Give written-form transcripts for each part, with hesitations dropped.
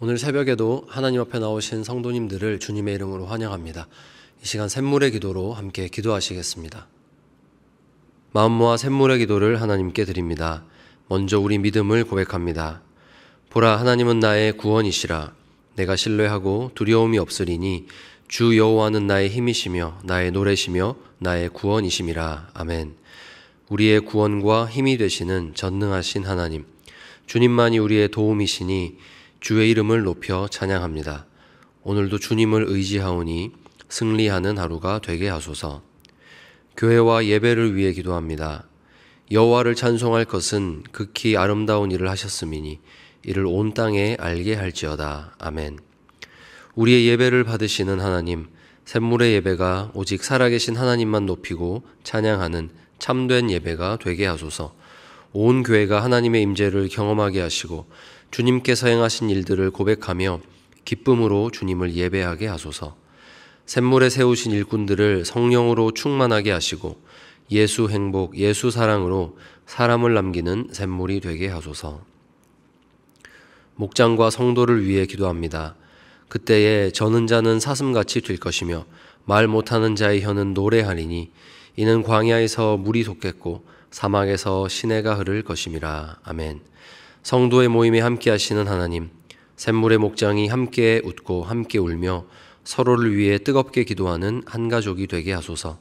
오늘 새벽에도 하나님 앞에 나오신 성도님들을 주님의 이름으로 환영합니다. 이 시간 샘물의 기도로 함께 기도하시겠습니다. 마음 모아 샘물의 기도를 하나님께 드립니다. 먼저 우리 믿음을 고백합니다. 보라, 하나님은 나의 구원이시라. 내가 신뢰하고 두려움이 없으리니 주 여호와는 나의 힘이시며 나의 노래시며 나의 구원이심이라. 아멘. 우리의 구원과 힘이 되시는 전능하신 하나님, 주님만이 우리의 도움이시니 주의 이름을 높여 찬양합니다. 오늘도 주님을 의지하오니 승리하는 하루가 되게 하소서. 교회와 예배를 위해 기도합니다. 여호와를 찬송할 것은 극히 아름다운 일을 하셨음이니 이를 온 땅에 알게 할지어다. 아멘. 우리의 예배를 받으시는 하나님, 샘물의 예배가 오직 살아계신 하나님만 높이고 찬양하는 참된 예배가 되게 하소서. 온 교회가 하나님의 임재를 경험하게 하시고 주님께서 행하신 일들을 고백하며 기쁨으로 주님을 예배하게 하소서. 샘물에 세우신 일꾼들을 성령으로 충만하게 하시고 예수 행복, 예수 사랑으로 사람을 남기는 샘물이 되게 하소서. 목장과 성도를 위해 기도합니다. 그때에 저는 자는 사슴같이 될 것이며 말 못하는 자의 혀는 노래하리니 이는 광야에서 물이 솟겠고 사막에서 시내가 흐를 것임이라. 아멘. 성도의 모임에 함께 하시는 하나님, 샘물의 목장이 함께 웃고 함께 울며 서로를 위해 뜨겁게 기도하는 한 가족이 되게 하소서.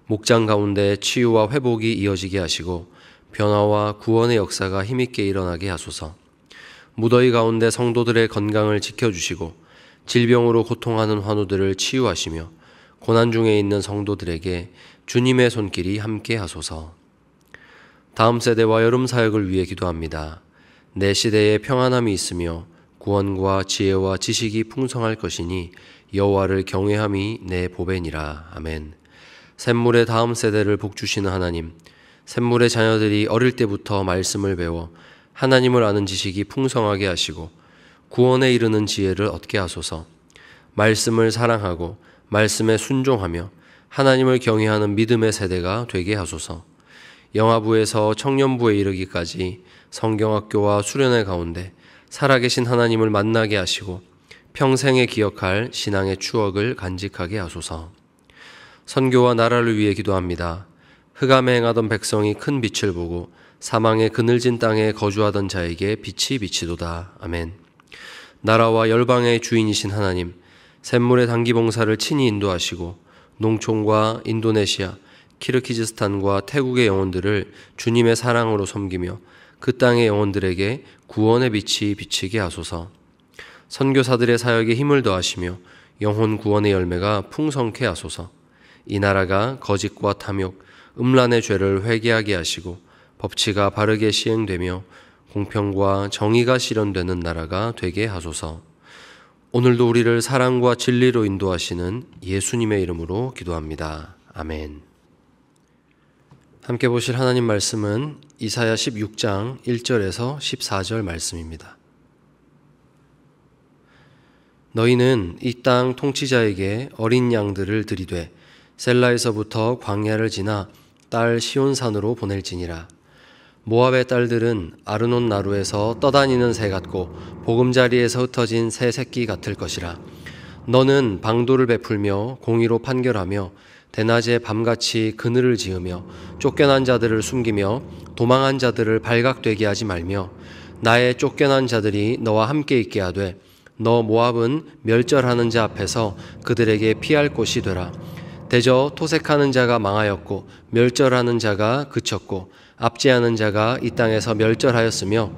목장 가운데 치유와 회복이 이어지게 하시고 변화와 구원의 역사가 힘있게 일어나게 하소서. 무더위 가운데 성도들의 건강을 지켜주시고 질병으로 고통하는 환우들을 치유하시며 고난 중에 있는 성도들에게 주님의 손길이 함께 하소서. 다음 세대와 여름 사역을 위해 기도합니다. 내 시대에 평안함이 있으며 구원과 지혜와 지식이 풍성할 것이니 여호와를 경외함이 내 보배니라. 아멘. 샘물의 다음 세대를 복주시는 하나님, 샘물의 자녀들이 어릴 때부터 말씀을 배워 하나님을 아는 지식이 풍성하게 하시고 구원에 이르는 지혜를 얻게 하소서. 말씀을 사랑하고 말씀에 순종하며 하나님을 경외하는 믿음의 세대가 되게 하소서. 영아부에서 청년부에 이르기까지 성경학교와 수련회 가운데 살아계신 하나님을 만나게 하시고 평생에 기억할 신앙의 추억을 간직하게 하소서. 선교와 나라를 위해 기도합니다. 흑암에 행하던 백성이 큰 빛을 보고 사망의 그늘진 땅에 거주하던 자에게 빛이 비치도다. 아멘. 나라와 열방의 주인이신 하나님, 샘물의 단기봉사를 친히 인도하시고 농촌과 인도네시아, 키르기즈스탄과 태국의 영혼들을 주님의 사랑으로 섬기며 그 땅의 영혼들에게 구원의 빛이 비치게 하소서. 선교사들의 사역에 힘을 더하시며 영혼 구원의 열매가 풍성케 하소서. 이 나라가 거짓과 탐욕, 음란의 죄를 회개하게 하시고 법치가 바르게 시행되며 공평과 정의가 실현되는 나라가 되게 하소서. 오늘도 우리를 사랑과 진리로 인도하시는 예수님의 이름으로 기도합니다. 아멘. 함께 보실 하나님 말씀은 이사야 16장 1절에서 14절 말씀입니다. 너희는 이 땅 통치자에게 어린 양들을 들이되 셀라에서부터 광야를 지나 딸 시온산으로 보낼지니라. 모압의 딸들은 아르논 나루에서 떠다니는 새 같고 보금자리에서 흩어진 새 새끼 같을 것이라. 너는 방도를 베풀며 공의로 판결하며 대낮에 밤같이 그늘을 지으며 쫓겨난 자들을 숨기며 도망한 자들을 발각되게 하지 말며 나의 쫓겨난 자들이 너와 함께 있게 하되 너 모압은 멸절하는 자 앞에서 그들에게 피할 곳이 되라. 대저 토색하는 자가 망하였고 멸절하는 자가 그쳤고 압제하는 자가 이 땅에서 멸절하였으며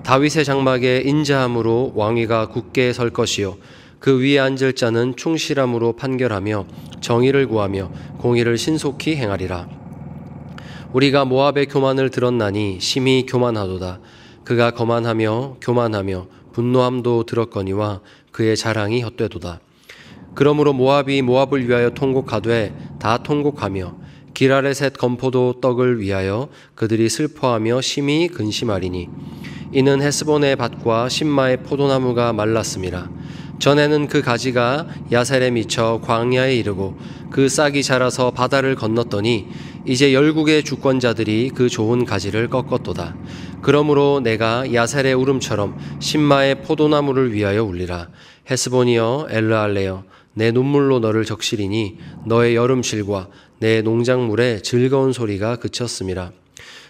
다윗의 장막에 인자함으로 왕위가 굳게 설 것이요 그 위에 앉을 자는 충실함으로 판결하며 정의를 구하며 공의를 신속히 행하리라. 우리가 모압의 교만을 들었나니 심히 교만하도다. 그가 거만하며 교만하며 분노함도 들었거니와 그의 자랑이 헛되도다. 그러므로 모압이 모압을 위하여 통곡하되 다 통곡하며 기랄에셋 건포도 떡을 위하여 그들이 슬퍼하며 심히 근심하리니 이는 헤스본의 밭과 신마의 포도나무가 말랐음이라. 전에는 그 가지가 야셀에 미쳐 광야에 이르고 그 싹이 자라서 바다를 건넜더니 이제 열국의 주권자들이 그 좋은 가지를 꺾었도다. 그러므로 내가 야셀의 울음처럼 신마의 포도나무를 위하여 울리라. 헤스본이여 엘르알레여 내 눈물로 너를 적시리니 너의 여름실과 내 농작물의 즐거운 소리가 그쳤음이라.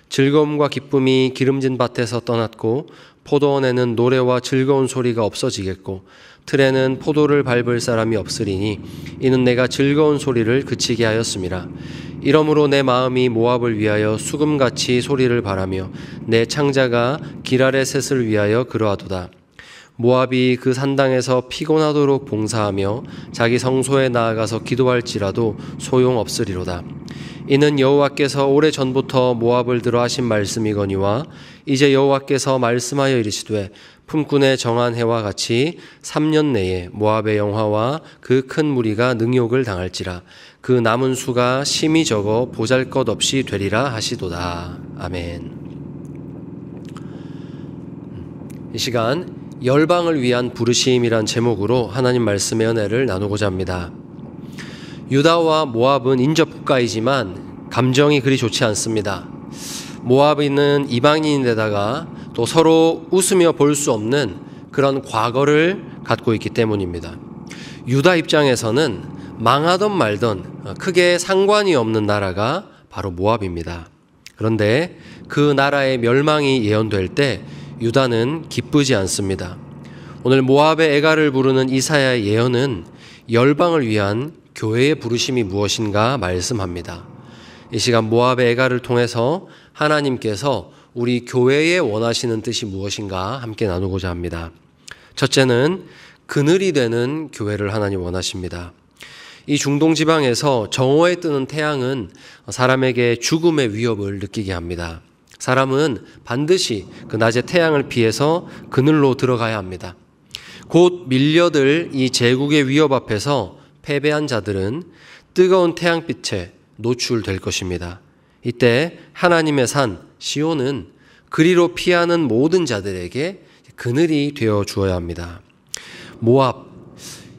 즐거움과 기쁨이 기름진 밭에서 떠났고 포도원에는 노래와 즐거운 소리가 없어지겠고 틀에는 포도를 밟을 사람이 없으리니 이는 내가 즐거운 소리를 그치게 하였음이라. 이러므로 내 마음이 모압을 위하여 수금같이 소리를 바라며 내 창자가 기라레셋을 위하여 그러하도다. 모압이 그 산당에서 피곤하도록 봉사하며 자기 성소에 나아가서 기도할지라도 소용없으리로다. 이는 여호와께서 오래전부터 모압을 들어 하신 말씀이거니와 이제 여호와께서 말씀하여 이르시되 품꾼의 정한 해와 같이 3년 내에 모압의 영화와 그 큰 무리가 능욕을 당할지라. 그 남은 수가 심히 적어 보잘것없이 되리라 하시도다. 아멘. 이 시간 열방을 위한 부르심이란 제목으로 하나님 말씀의 은혜를 나누고자 합니다. 유다와 모압은 인접 국가이지만 감정이 그리 좋지 않습니다. 모압인은 이방인인데다가 또 서로 웃으며 볼 수 없는 그런 과거를 갖고 있기 때문입니다. 유다 입장에서는 망하던 말던 크게 상관이 없는 나라가 바로 모압입니다. 그런데 그 나라의 멸망이 예언될 때 유다는 기쁘지 않습니다. 오늘 모압의 애가를 부르는 이사야의 예언은 열방을 위한 교회의 부르심이 무엇인가 말씀합니다. 이 시간 모압의 애가를 통해서 하나님께서 우리 교회에 원하시는 뜻이 무엇인가 함께 나누고자 합니다. 첫째는 그늘이 되는 교회를 하나님 원하십니다. 이 중동 지방에서 정오에 뜨는 태양은 사람에게 죽음의 위협을 느끼게 합니다. 사람은 반드시 그 낮의 태양을 피해서 그늘로 들어가야 합니다. 곧 밀려들 이 제국의 위협 앞에서 패배한 자들은 뜨거운 태양빛에 노출될 것입니다. 이때 하나님의 산 시온은 그리로 피하는 모든 자들에게 그늘이 되어 주어야 합니다. 모압,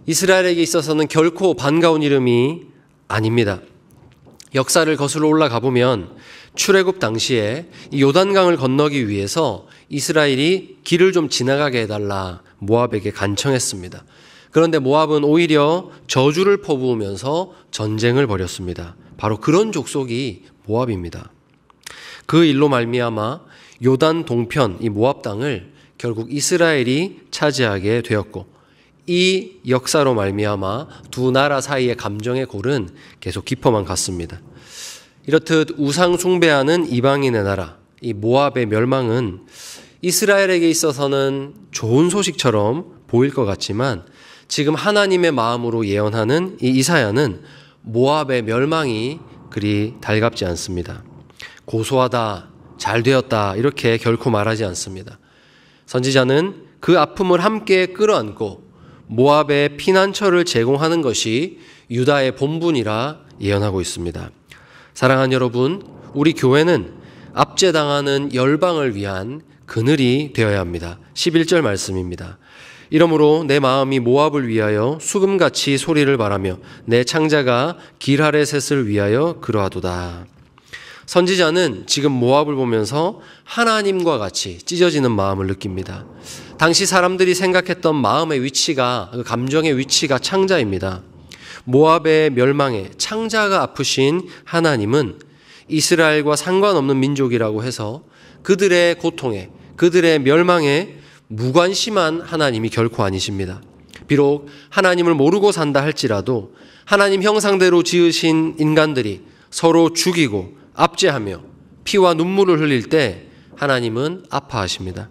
이스라엘에게 있어서는 결코 반가운 이름이 아닙니다. 역사를 거슬러 올라가 보면 출애굽 당시에 이 요단강을 건너기 위해서 이스라엘이 길을 좀 지나가게 해달라 모압에게 간청했습니다. 그런데 모압은 오히려 저주를 퍼부으면서 전쟁을 벌였습니다. 바로 그런 족속이 모압입니다. 그 일로 말미암아 요단 동편 이 모압 땅을 결국 이스라엘이 차지하게 되었고 이 역사로 말미암아 두 나라 사이의 감정의 골은 계속 깊어만 갔습니다. 이렇듯 우상 숭배하는 이방인의 나라 이 모압의 멸망은 이스라엘에게 있어서는 좋은 소식처럼 보일 것 같지만 지금 하나님의 마음으로 예언하는 이 이사야는 모압의 멸망이 그리 달갑지 않습니다. 고소하다, 잘 되었다 이렇게 결코 말하지 않습니다. 선지자는 그 아픔을 함께 끌어안고 모압의 피난처를 제공하는 것이 유다의 본분이라 예언하고 있습니다. 사랑하는 여러분, 우리 교회는 압제당하는 열방을 위한 그늘이 되어야 합니다. 11절 말씀입니다. 이러므로 내 마음이 모압을 위하여 수금같이 소리를 바라며 내 창자가 길하레셋을 위하여 그러하도다. 선지자는 지금 모압을 보면서 하나님과 같이 찢어지는 마음을 느낍니다. 당시 사람들이 생각했던 마음의 위치가, 그 감정의 위치가 창자입니다. 모압의 멸망에 창자가 아프신 하나님은 이스라엘과 상관없는 민족이라고 해서 그들의 고통에, 그들의 멸망에 무관심한 하나님이 결코 아니십니다. 비록 하나님을 모르고 산다 할지라도 하나님 형상대로 지으신 인간들이 서로 죽이고 압제하며 피와 눈물을 흘릴 때 하나님은 아파하십니다.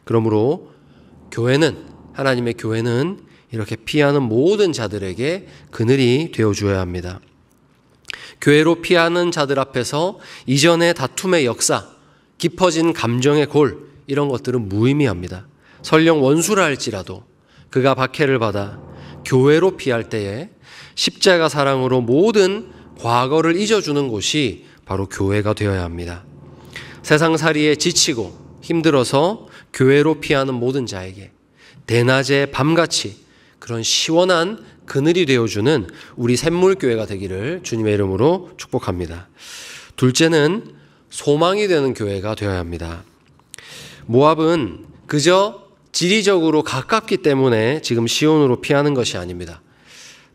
그러므로 하나님의 교회는 이렇게 피하는 모든 자들에게 그늘이 되어주어야 합니다. 교회로 피하는 자들 앞에서 이전의 다툼의 역사, 깊어진 감정의 골 이런 것들은 무의미합니다. 설령 원수라 할지라도 그가 박해를 받아 교회로 피할 때에 십자가 사랑으로 모든 과거를 잊어주는 곳이 바로 교회가 되어야 합니다. 세상살이에 지치고 힘들어서 교회로 피하는 모든 자에게 대낮에 밤같이 그런 시원한 그늘이 되어주는 우리 샘물교회가 되기를 주님의 이름으로 축복합니다. 둘째는 소망이 되는 교회가 되어야 합니다. 모압은 그저 지리적으로 가깝기 때문에 지금 시온으로 피하는 것이 아닙니다.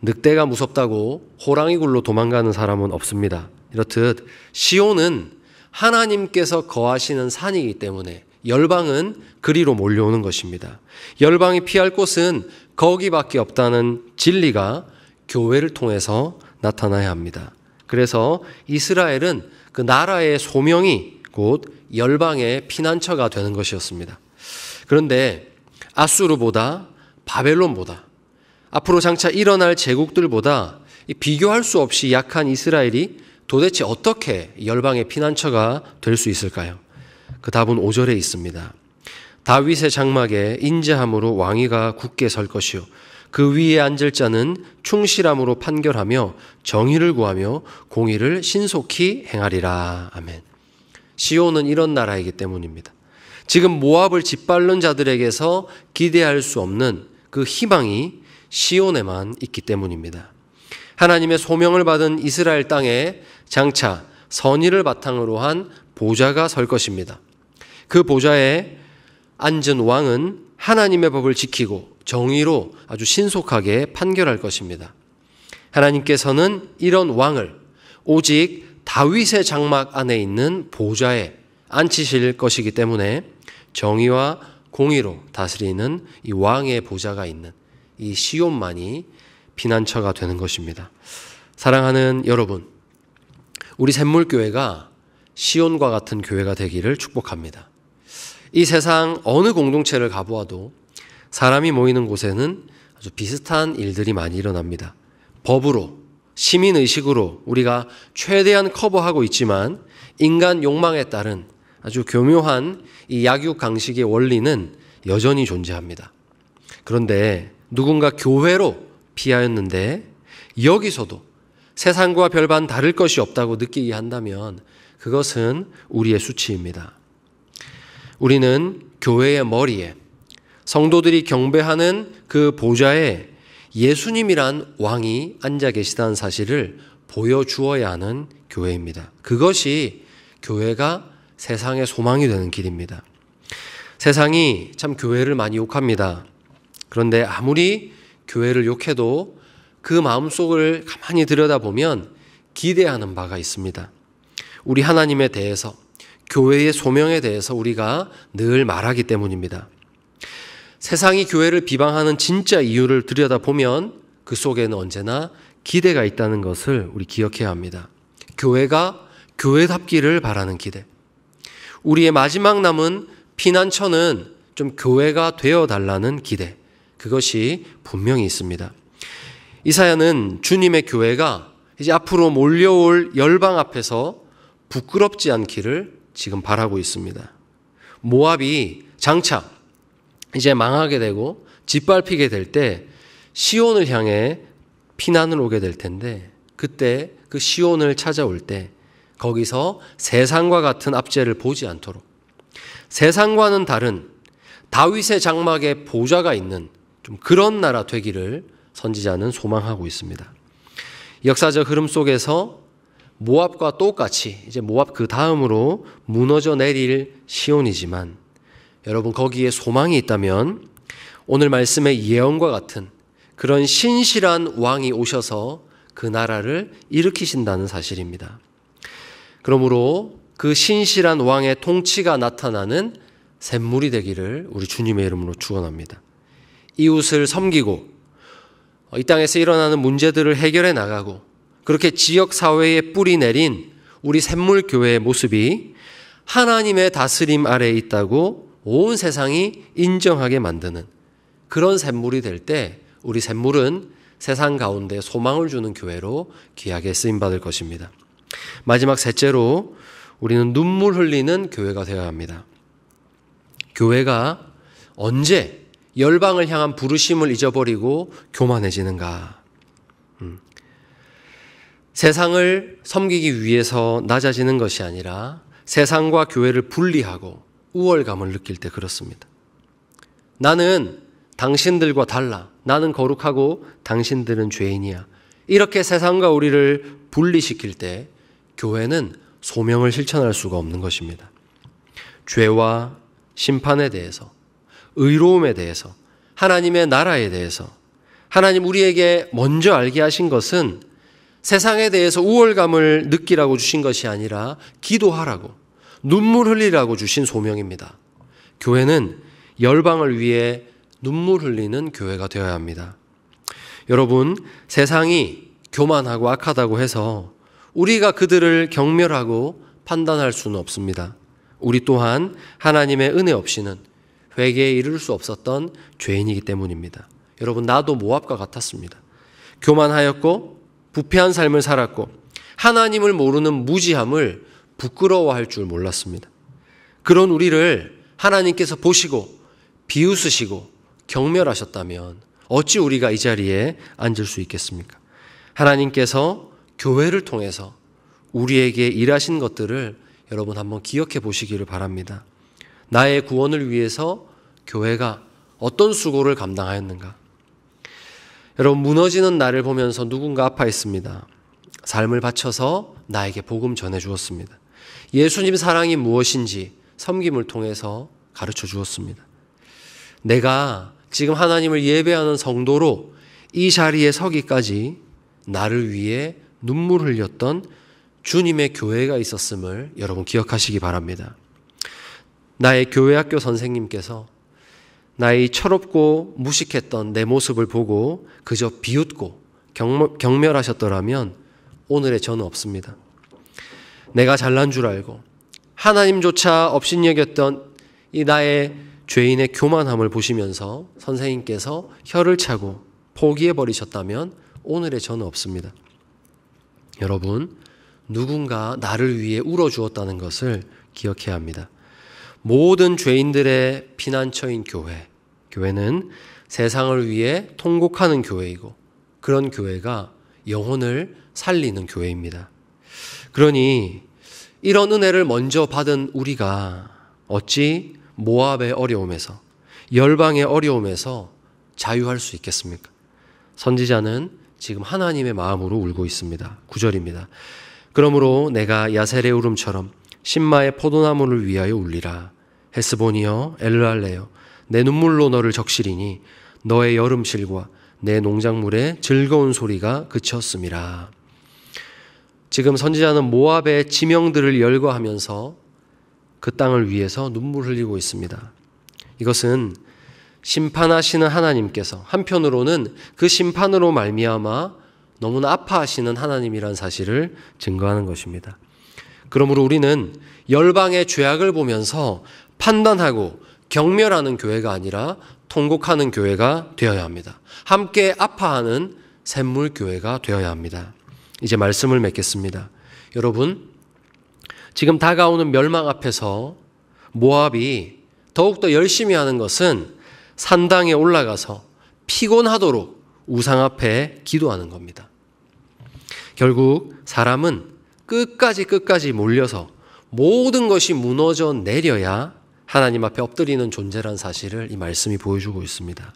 늑대가 무섭다고 호랑이 굴로 도망가는 사람은 없습니다. 이렇듯 시온은 하나님께서 거하시는 산이기 때문에 열방은 그리로 몰려오는 것입니다. 열방이 피할 곳은 거기밖에 없다는 진리가 교회를 통해서 나타나야 합니다. 그래서 이스라엘은 그 나라의 소명이 곧 열방의 피난처가 되는 것이었습니다. 그런데 아수르보다 바벨론보다 앞으로 장차 일어날 제국들보다 비교할 수 없이 약한 이스라엘이 도대체 어떻게 열방의 피난처가 될 수 있을까요? 그 답은 5절에 있습니다. 다윗의 장막에 인자함으로 왕위가 굳게 설 것이요 그 위에 앉을 자는 충실함으로 판결하며 정의를 구하며 공의를 신속히 행하리라. 아멘. 시온은 이런 나라이기 때문입니다. 지금 모압을 짓밟는 자들에게서 기대할 수 없는 그 희망이 시온에만 있기 때문입니다. 하나님의 소명을 받은 이스라엘 땅에 장차 선의를 바탕으로 한 보좌가 설 것입니다. 그 보좌에 앉은 왕은 하나님의 법을 지키고 정의로 아주 신속하게 판결할 것입니다. 하나님께서는 이런 왕을 오직 다윗의 장막 안에 있는 보좌에 앉히실 것이기 때문에 정의와 공의로 다스리는 이 왕의 보좌가 있는 이 시온만이 피난처가 되는 것입니다. 사랑하는 여러분, 우리 샘물교회가 시온과 같은 교회가 되기를 축복합니다. 이 세상 어느 공동체를 가보아도 사람이 모이는 곳에는 아주 비슷한 일들이 많이 일어납니다. 법으로, 시민의식으로 우리가 최대한 커버하고 있지만 인간 욕망에 따른 아주 교묘한 이 약육강식의 원리는 여전히 존재합니다. 그런데 누군가 교회로 피하였는데 여기서도 세상과 별반 다를 것이 없다고 느끼게 한다면 그것은 우리의 수치입니다. 우리는 교회의 머리에 성도들이 경배하는 그 보좌에 예수님이란 왕이 앉아 계시다는 사실을 보여주어야 하는 교회입니다. 그것이 교회가 세상의 소망이 되는 길입니다. 세상이 참 교회를 많이 욕합니다. 그런데 아무리 교회를 욕해도 그 마음속을 가만히 들여다보면 기대하는 바가 있습니다. 우리 하나님에 대해서, 교회의 소명에 대해서 우리가 늘 말하기 때문입니다. 세상이 교회를 비방하는 진짜 이유를 들여다보면 그 속에는 언제나 기대가 있다는 것을 우리 기억해야 합니다. 교회가 교회답기를 바라는 기대. 우리의 마지막 남은 피난처는 좀 교회가 되어달라는 기대. 그것이 분명히 있습니다. 이사야는 주님의 교회가 이제 앞으로 몰려올 열방 앞에서 부끄럽지 않기를 지금 바라고 있습니다. 모압이 장차 이제 망하게 되고 짓밟히게 될 때 시온을 향해 피난을 오게 될 텐데 그때 그 시온을 찾아올 때 거기서 세상과 같은 압제를 보지 않도록 세상과는 다른 다윗의 장막에 보좌가 있는 좀 그런 나라 되기를 선지자는 소망하고 있습니다. 역사적 흐름 속에서 모압과 똑같이 이제 모압 그 다음으로 무너져 내릴 시온이지만 여러분 거기에 소망이 있다면 오늘 말씀의 예언과 같은 그런 신실한 왕이 오셔서 그 나라를 일으키신다는 사실입니다. 그러므로 그 신실한 왕의 통치가 나타나는 샘물이 되기를 우리 주님의 이름으로 축원합니다. 이웃을 섬기고 이 땅에서 일어나는 문제들을 해결해 나가고 그렇게 지역 사회에 뿌리 내린 우리 샘물교회의 모습이 하나님의 다스림 아래에 있다고 온 세상이 인정하게 만드는 그런 샘물이 될 때 우리 샘물은 세상 가운데 소망을 주는 교회로 귀하게 쓰임받을 것입니다. 마지막 셋째로 우리는 눈물 흘리는 교회가 되어야 합니다. 교회가 언제 열방을 향한 부르심을 잊어버리고 교만해지는가? 세상을 섬기기 위해서 낮아지는 것이 아니라 세상과 교회를 분리하고 우월감을 느낄 때 그렇습니다. 나는 당신들과 달라. 나는 거룩하고 당신들은 죄인이야. 이렇게 세상과 우리를 분리시킬 때 교회는 소명을 실천할 수가 없는 것입니다. 죄와 심판에 대해서, 의로움에 대해서, 하나님의 나라에 대해서 하나님 우리에게 먼저 알게 하신 것은 세상에 대해서 우월감을 느끼라고 주신 것이 아니라 기도하라고, 눈물 흘리라고 주신 소명입니다. 교회는 열방을 위해 눈물 흘리는 교회가 되어야 합니다. 여러분, 세상이 교만하고 악하다고 해서 우리가 그들을 경멸하고 판단할 수는 없습니다. 우리 또한 하나님의 은혜 없이는 회개에 이를 수 없었던 죄인이기 때문입니다. 여러분, 나도 모압과 같았습니다. 교만하였고 부패한 삶을 살았고 하나님을 모르는 무지함을 부끄러워할 줄 몰랐습니다. 그런 우리를 하나님께서 보시고 비웃으시고 경멸하셨다면 어찌 우리가 이 자리에 앉을 수 있겠습니까? 하나님께서 교회를 통해서 우리에게 일하신 것들을 여러분 한번 기억해 보시기를 바랍니다. 나의 구원을 위해서 교회가 어떤 수고를 감당하였는가? 여러분, 무너지는 나를 보면서 누군가 아파했습니다. 삶을 바쳐서 나에게 복음 전해주었습니다. 예수님 사랑이 무엇인지 섬김을 통해서 가르쳐 주었습니다. 내가 지금 하나님을 예배하는 성도로 이 자리에 서기까지 나를 위해 눈물 흘렸던 주님의 교회가 있었음을 여러분 기억하시기 바랍니다. 나의 교회 학교 선생님께서 나의 철없고 무식했던 내 모습을 보고 그저 비웃고 경멸하셨더라면 오늘의 저는 없습니다. 내가 잘난 줄 알고 하나님조차 업신여겼던 이 나의 죄인의 교만함을 보시면서 선생님께서 혀를 차고 포기해버리셨다면 오늘의 저는 없습니다. 여러분, 누군가 나를 위해 울어주었다는 것을 기억해야 합니다. 모든 죄인들의 피난처인 교회는 세상을 위해 통곡하는 교회이고 그런 교회가 영혼을 살리는 교회입니다. 그러니 이런 은혜를 먼저 받은 우리가 어찌 모압의 어려움에서, 열방의 어려움에서 자유할 수 있겠습니까? 선지자는 지금 하나님의 마음으로 울고 있습니다. 9절입니다. 그러므로 내가 야셀의 울음처럼 신마의 포도나무를 위하여 울리라. 헤스본이여 엘르알레여 내 눈물로 너를 적시리니 너의 여름실과 내 농작물의 즐거운 소리가 그쳤음이라. 지금 선지자는 모압의 지명들을 열거하면서 그 땅을 위해서 눈물 흘리고 있습니다. 이것은 심판하시는 하나님께서 한편으로는 그 심판으로 말미암아 너무나 아파하시는 하나님이란 사실을 증거하는 것입니다. 그러므로 우리는 열방의 죄악을 보면서 판단하고 경멸하는 교회가 아니라 통곡하는 교회가 되어야 합니다. 함께 아파하는 샘물교회가 되어야 합니다. 이제 말씀을 맺겠습니다. 여러분, 지금 다가오는 멸망 앞에서 모압이 더욱더 열심히 하는 것은 산당에 올라가서 피곤하도록 우상 앞에 기도하는 겁니다. 결국 사람은 끝까지 몰려서 모든 것이 무너져 내려야 하나님 앞에 엎드리는 존재란 사실을 이 말씀이 보여주고 있습니다.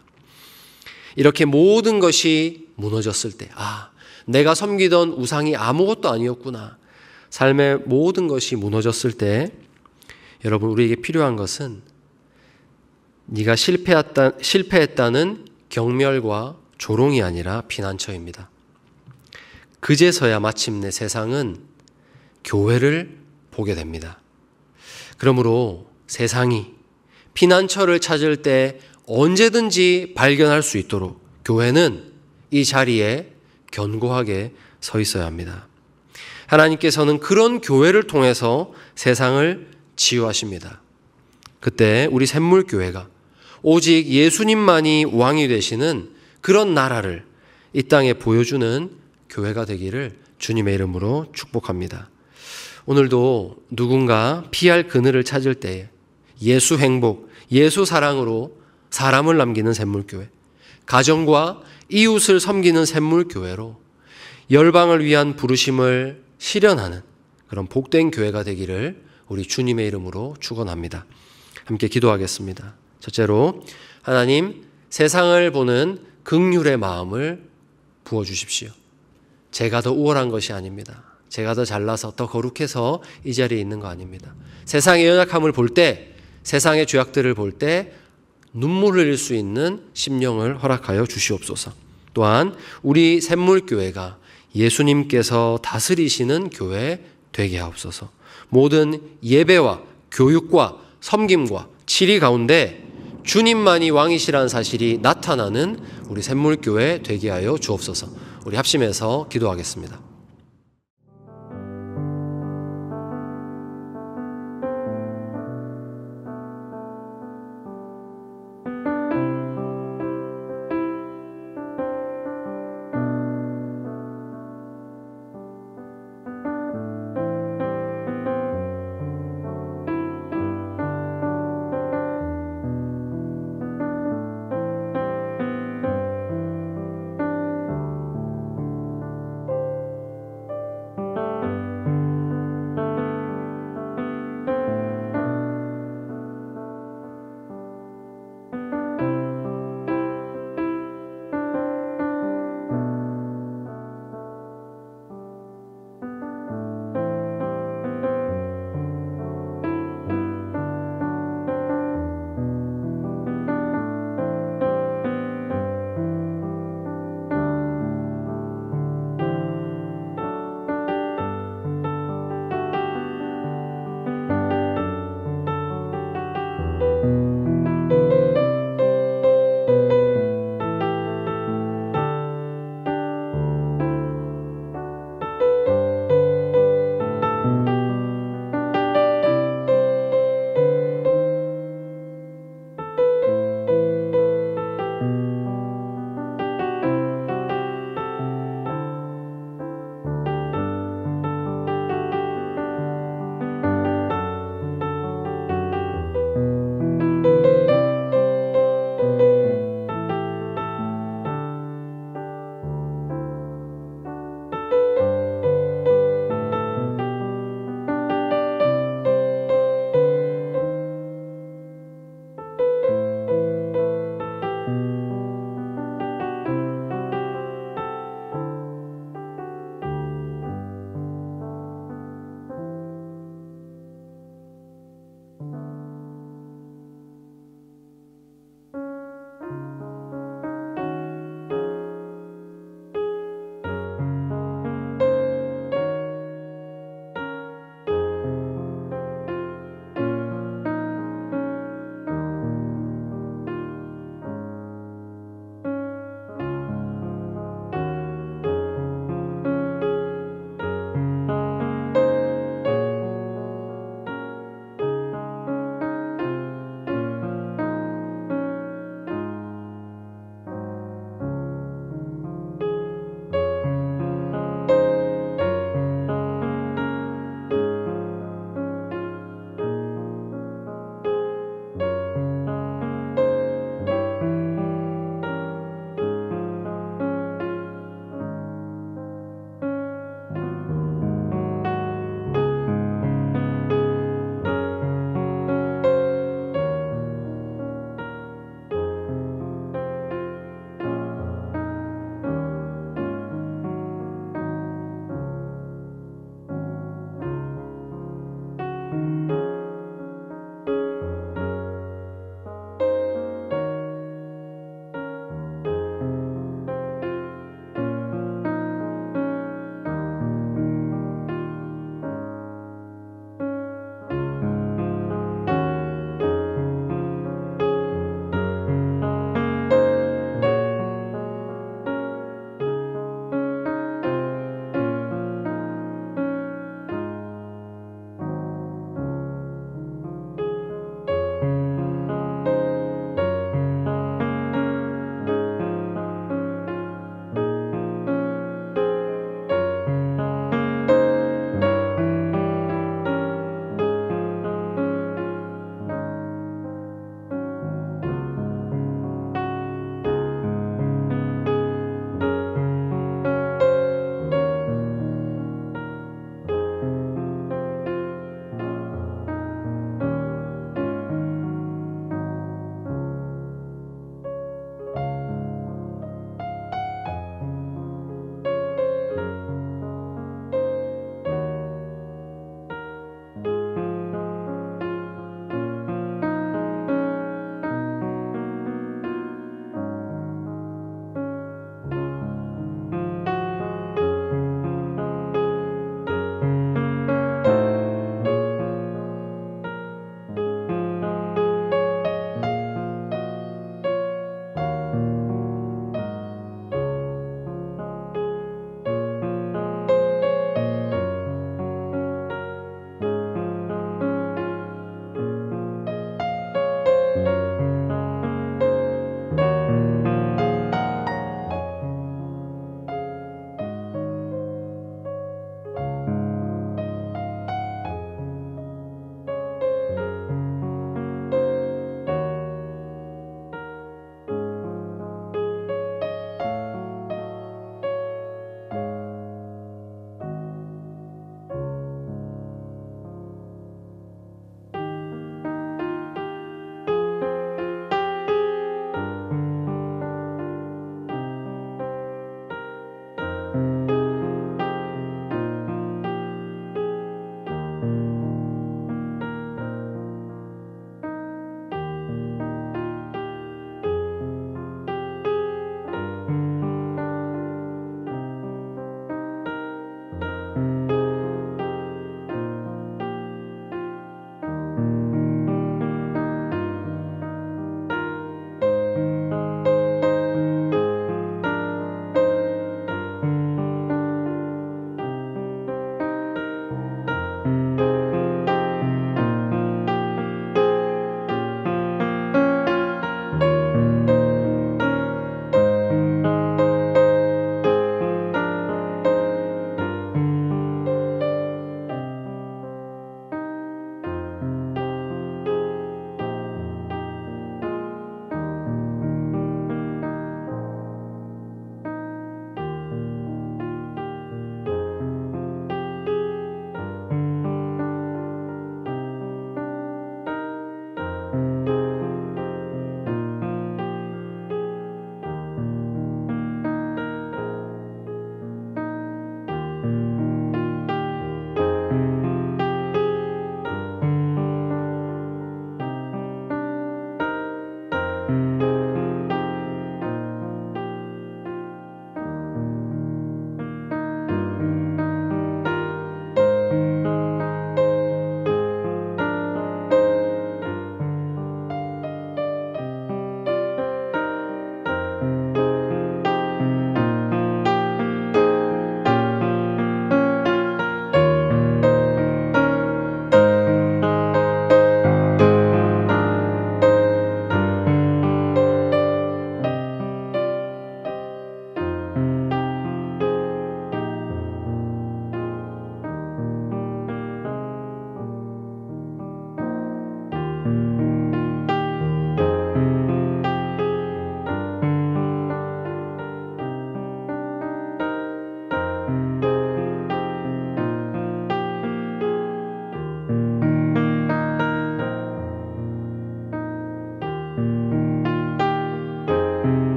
이렇게 모든 것이 무너졌을 때, 내가 섬기던 우상이 아무것도 아니었구나. 삶의 모든 것이 무너졌을 때 여러분, 우리에게 필요한 것은 네가 실패했다는 경멸과 조롱이 아니라 피난처입니다. 그제서야 마침내 세상은 교회를 보게 됩니다. 그러므로 세상이 피난처를 찾을 때 언제든지 발견할 수 있도록 교회는 이 자리에 견고하게 서 있어야 합니다. 하나님께서는 그런 교회를 통해서 세상을 치유하십니다. 그때 우리 샘물교회가 오직 예수님만이 왕이 되시는 그런 나라를 이 땅에 보여주는 교회가 되기를 주님의 이름으로 축복합니다. 오늘도 누군가 피할 그늘을 찾을 때 예수 행복, 예수 사랑으로 사람을 남기는 샘물교회, 가정과 이웃을 섬기는 샘물교회로 열방을 위한 부르심을 실현하는 그런 복된 교회가 되기를 우리 주님의 이름으로 축원합니다. 함께 기도하겠습니다. 첫째로, 하나님, 세상을 보는 긍휼의 마음을 부어주십시오. 제가 더 우월한 것이 아닙니다. 제가 더 잘나서 더 거룩해서 이 자리에 있는 거 아닙니다. 세상의 연약함을 볼 때 세상의 죄악들을 볼 때 눈물을 흘릴 수 있는 심령을 허락하여 주시옵소서. 또한 우리 샘물교회가 예수님께서 다스리시는 교회 되게 하옵소서. 모든 예배와 교육과 섬김과 치리 가운데 주님만이 왕이시라는 사실이 나타나는 우리 샘물교회 되게 하여 주옵소서. 우리 합심해서 기도하겠습니다.